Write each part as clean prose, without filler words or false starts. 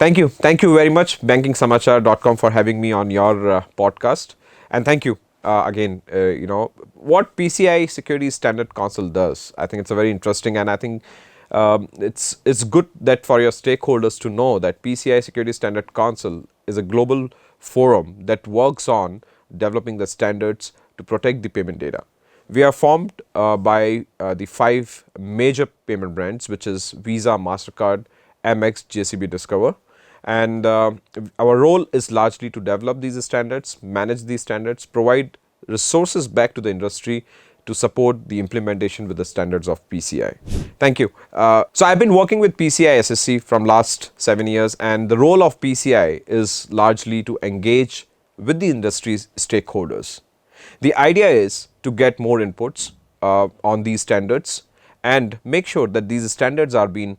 Thank you very much, bankingsamachar.com, for having me on your podcast. And thank you again. What PCI Security Standard Council does. I think it's a very interesting, and I think it's good that for your stakeholders to know that PCI Security Standard Council is a global forum that works on developing the standards to protect the payment data. We are formed by the five major payment brands, which is Visa, MasterCard, Amex, JCB, Discover. And our role is largely to develop these standards, manage these standards, provide resources back to the industry to support the implementation with the standards of PCI. Thank you. So I've been working with PCI SSC from last 7 years, and the role of PCI is largely to engage with the industry's stakeholders. The idea is to get more inputs on these standards and make sure that these standards are being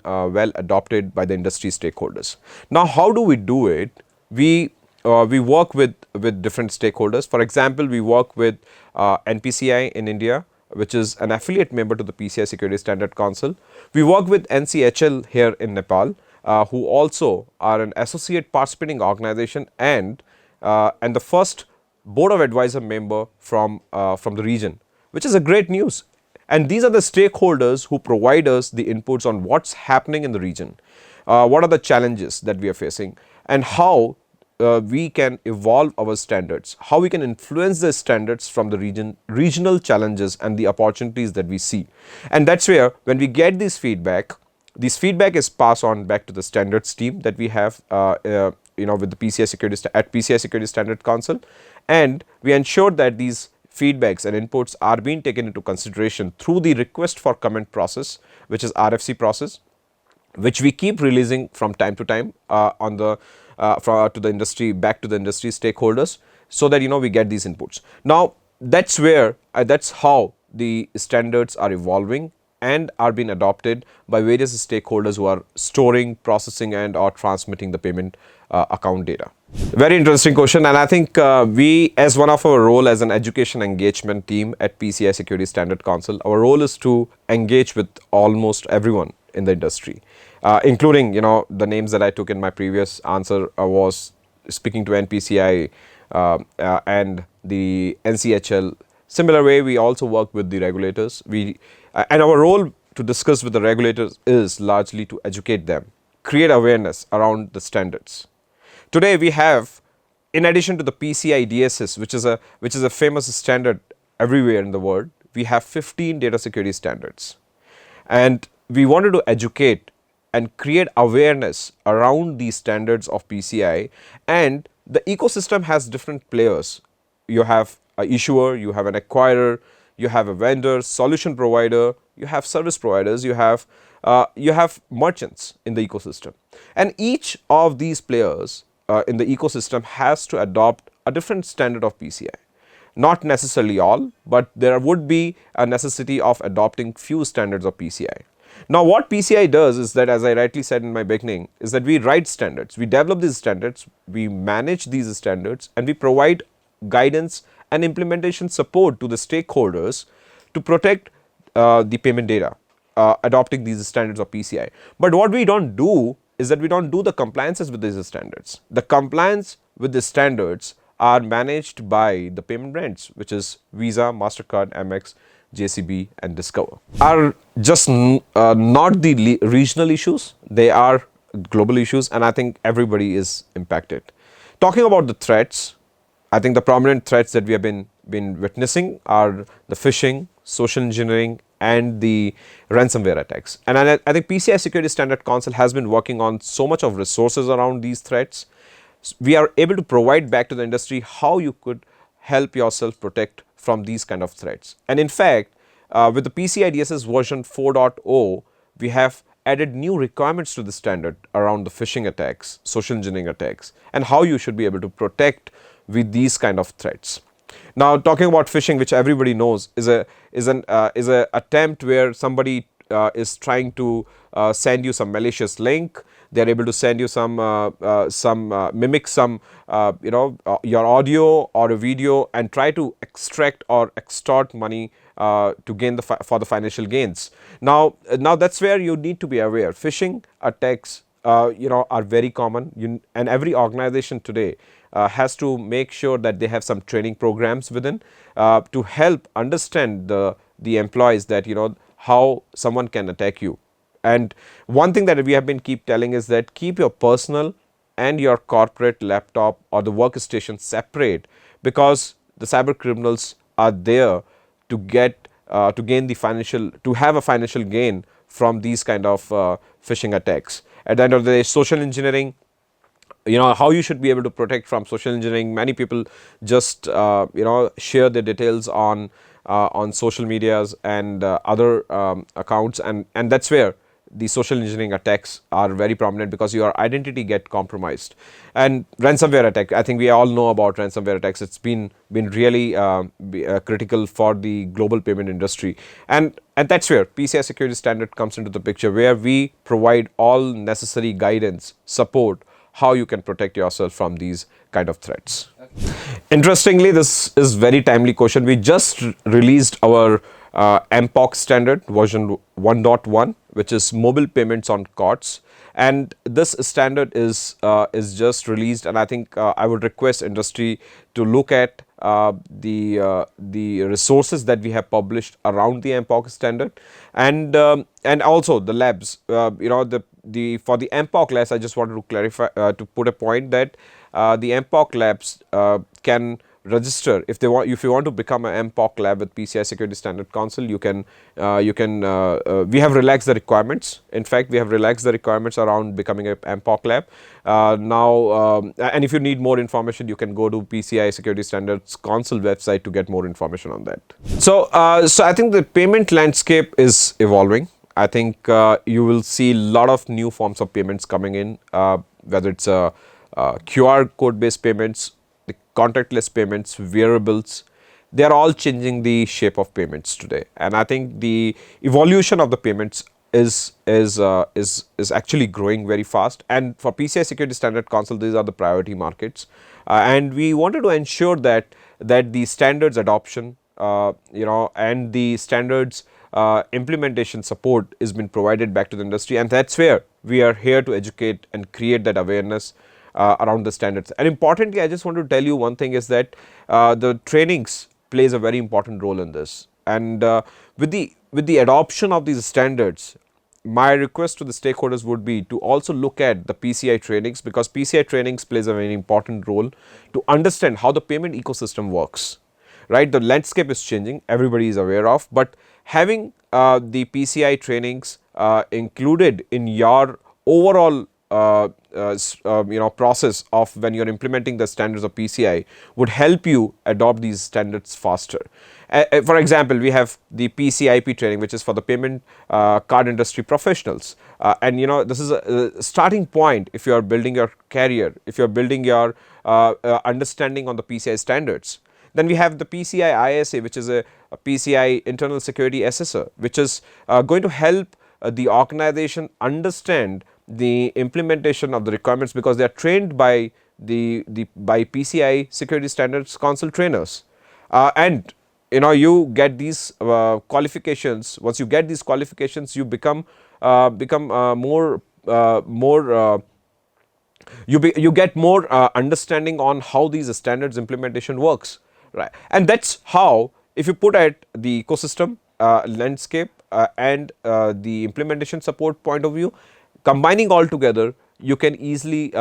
well adopted by the industry stakeholders. Now, how do we do it? We work with different stakeholders. For example, we work with NPCI in India, which is an affiliate member to the PCI Security Standard Council. We work with NCHL here in Nepal, who also are an associate participating organization and the first board of advisor member from the region, which is a great news. And these are the stakeholders who provide us the inputs on what's happening in the region, what are the challenges that we are facing, and how we can evolve our standards, how we can influence the standards from the regional challenges and the opportunities that we see. And that's where, when we get this feedback is passed on back to the standards team that we have with the PCI Security Standard Council, and we ensure that these feedbacks and inputs are being taken into consideration through the request for comment process, which is RFC process, which we keep releasing from time to time to the industry, back to the industry stakeholders, so that we get these inputs. Now that's how the standards are evolving and are being adopted by various stakeholders who are storing, processing, and or transmitting the payment account data. Very interesting question, and I think we, as one of our role as an education engagement team at PCI Security Standard Council, our role is to engage with almost everyone in the industry, including the names that I took in my previous answer was speaking to NPCI and the NCHL. Similar way, we also work with the regulators. And our role to discuss with the regulators is largely to educate them, create awareness around the standards. Today we have, in addition to the PCI DSS, which is a famous standard everywhere in the world, we have 15 data security standards. And we wanted to educate and create awareness around these standards of PCI, and the ecosystem has different players. You have an issuer, you have an acquirer, you have a vendor, solution provider, you have service providers, you have merchants in the ecosystem, and each of these players in the ecosystem has to adopt a different standard of PCI. Not necessarily all, but there would be a necessity of adopting few standards of PCI. Now what PCI does is that, as I rightly said in my beginning, is that we write standards, we develop these standards, we manage these standards, and we provide guidance and implementation support to the stakeholders to protect the payment data, adopting these standards of PCI. But what we don't do is that we don't do the compliances with these standards. The compliance with the standards are managed by the payment brands, which is Visa, MasterCard, Amex, JCB, and Discover. Are just not the regional issues, they are global issues, and I think everybody is impacted. Talking about the threats, I think the prominent threats that we have been witnessing are the phishing, social engineering, and the ransomware attacks. And I think PCI Security Standard Council has been working on so much of resources around these threats. We are able to provide back to the industry how you could help yourself protect from these kind of threats. And in fact, with the PCI DSS version 4.0, we have added new requirements to the standard around the phishing attacks, social engineering attacks, and how you should be able to protect with these kind of threats. Now, talking about phishing, which everybody knows is an attempt where somebody is trying to send you some malicious link. They are able to send you mimic some your audio or a video and try to extract or extort money to gain for the financial gains. Now that's where you need to be aware. Phishing attacks are very common. And every organization today has to make sure that they have some training programs within to help understand the employees that how someone can attack you. And one thing that we have been keep telling is that keep your personal and your corporate laptop or the workstation separate, because the cyber criminals are there to get to gain the financial to have a financial gain from these kind of phishing attacks. At the end of the day, social engineering, how you should be able to protect from social engineering. Many people just share their details on social medias and other accounts, and that's where the social engineering attacks are very prominent, because your identity get compromised. And ransomware attack, I think we all know about ransomware attacks. It's been really critical for the global payment industry, and that's where PCI security standard comes into the picture, where we provide all necessary guidance, support, how you can protect yourself from these kind of threats. Interestingly, this is very timely question. We just released our MPOC standard version 1.1, which is mobile payments on cards, and this standard is just released. And I think I would request industry to look at the resources that we have published around the MPOC standard, and also the labs. The for the MPOC labs, I just wanted to clarify to put a point that the MPOC labs can register if you want to become an MPOC lab with PCI Security Standard Council. We have relaxed the requirements. In fact, we have relaxed the requirements around becoming a MPOC lab now. And if you need more information, you can go to PCI Security Standards Council website to get more information on that. So I think the payment landscape is evolving. I think you will see a lot of new forms of payments coming in, whether it's QR code based payments, the contactless payments, wearables. They are all changing the shape of payments today, and I think the evolution of the payments is actually growing very fast. And for PCI Security Standard Council, these are the priority markets, and we wanted to ensure that the standards adoption, and the standards implementation support is been provided back to the industry, and that's where we are here to educate and create that awareness around the standards. And importantly, I just want to tell you one thing is that the trainings plays a very important role in this. And with the adoption of these standards, my request to the stakeholders would be to also look at the PCI trainings, because PCI trainings plays a very important role to understand how the payment ecosystem works. Right, the landscape is changing, everybody is aware of, but having the PCI trainings included in your overall process of when you're implementing the standards of PCI would help you adopt these standards faster. For example, we have the PCIP training, which is for the payment card industry professionals, and this is a starting point if you are building your career, if you are building your understanding on the PCI standards. Then we have the PCI ISA, which is a PCI internal security assessor, which is going to help the organization understand the implementation of the requirements, because they are trained by by PCI Security Standards Council trainers, and you get these qualifications. Once you get these qualifications, you become more you get more understanding on how these standards implementation works, right? And that's how, if you put at the ecosystem landscape and the implementation support point of view, combining all together, you can easily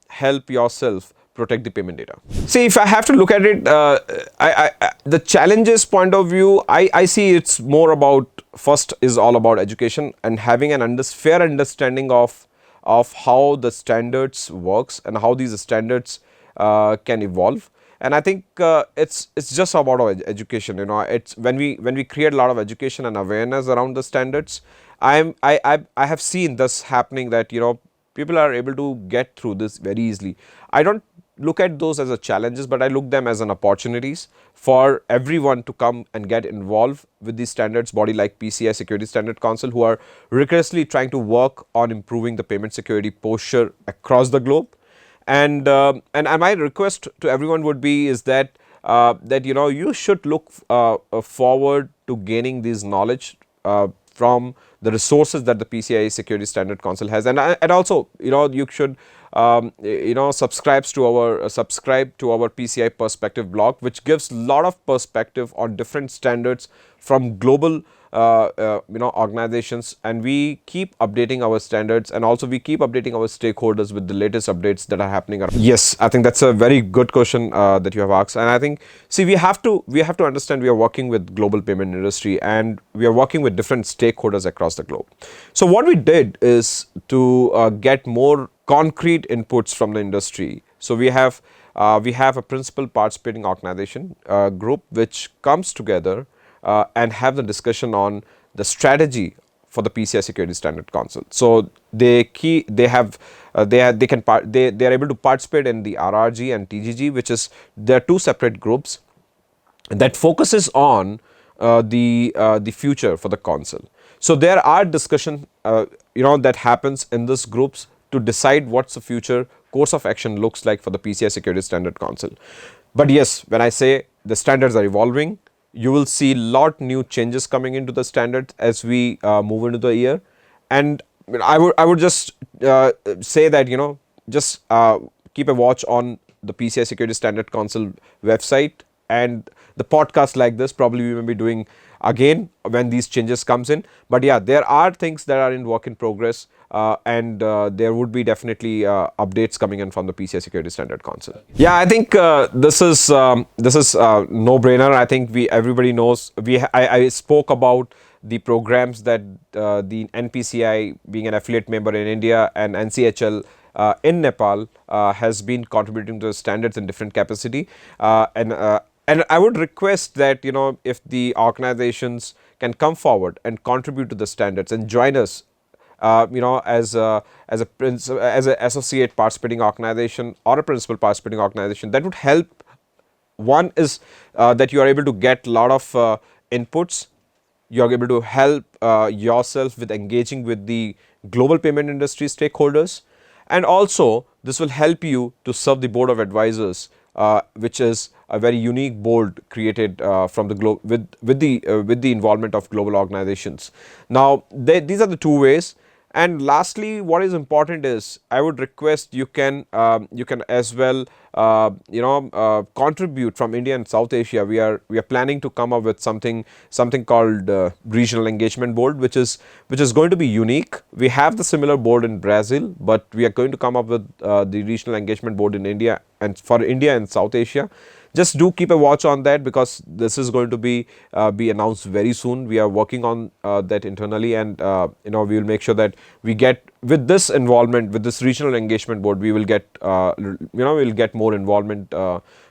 help yourself protect the payment data. See, if I have to look at it, the challenges point of view, I see it's more about, first is all about education and having an fair understanding of how the standards works and how these standards can evolve. And I think it's just about our education. It's when we create a lot of education and awareness around the standards, I have seen this happening, that people are able to get through this very easily. I don't look at those as a challenges, but I look them as an opportunities for everyone to come and get involved with these standards body like PCI Security Standard Council, who are rigorously trying to work on improving the payment security posture across the globe. And my request to everyone would be is that you should look forward to gaining this knowledge from the resources that the PCI Security Standard Council has, and also, you should subscribe to our PCI Perspective blog, which gives a lot of perspective on different standards from global organizations, and we keep updating our standards, and also we keep updating our stakeholders with the latest updates that are happening around. Yes, I think that's a very good question that you have asked, and I think, see, we have to understand we are working with global payment industry, and we are working with different stakeholders across the globe. So what we did is to get more concrete inputs from the industry. So we have a principal participating organization group which comes together and have the discussion on the strategy for the PCI Security Standard Council. So they are able to participate in the RRG and TGG, which is, there are two separate groups that focuses on the future for the council. So there are discussion that happens in this groups to decide what's the future course of action looks like for the PCI Security Standard Council. But yes, when I say the standards are evolving, you will see lot new changes coming into the standards as we move into the year. And I would just say that, just keep a watch on the PCI Security Standard Council website, and the podcast like this probably we may be doing again when these changes comes in. But yeah, there are things that are in work in progress, and there would be definitely updates coming in from the PCI Security Standard Council. Yeah, I think this is no brainer. I think everybody knows. I spoke about the programs that the NPCI, being an affiliate member in India, and NCHL in Nepal has been contributing to the standards in different capacity, and I would request that, if the organizations can come forward and contribute to the standards and join us, as an associate participating organization or a principal participating organization, that would help. One is that you are able to get a lot of inputs. You are able to help yourself with engaging with the global payment industry stakeholders, and also this will help you to serve the board of advisors, which is a very unique board created from the globe with the involvement of global organizations. Now, these are the two ways. And lastly, what is important is, I would request you can as well contribute from India and South Asia. We are planning to come up with something called regional engagement board, which is going to be unique. We have the similar board in Brazil, but we are going to come up with the regional engagement board in India, and for India and South Asia. Just do keep a watch on that, because this is going to be announced very soon. We are working on that internally, and we will make sure that we get, with this involvement, with this regional engagement board, we will get we'll get more involvement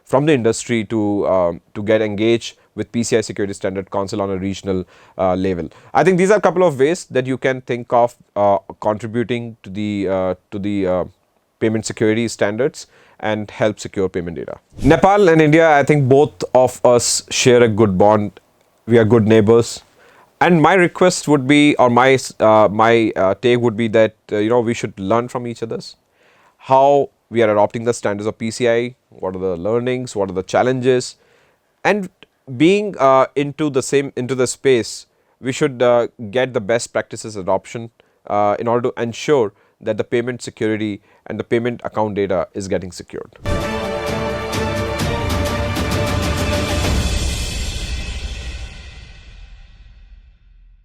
from the industry to get engaged with PCI Security Standard Council on a regional level. I think these are a couple of ways that you can think of contributing to the payment security standards and help secure payment data. Nepal and India, I think both of us share a good bond. We are good neighbors, and my request would be, or my take would be that we should learn from each other's, how we are adopting the standards of PCI, what are the learnings, what are the challenges, and being into the space, we should get the best practices adoption in order to ensure that the payment security and the payment account data is getting secured.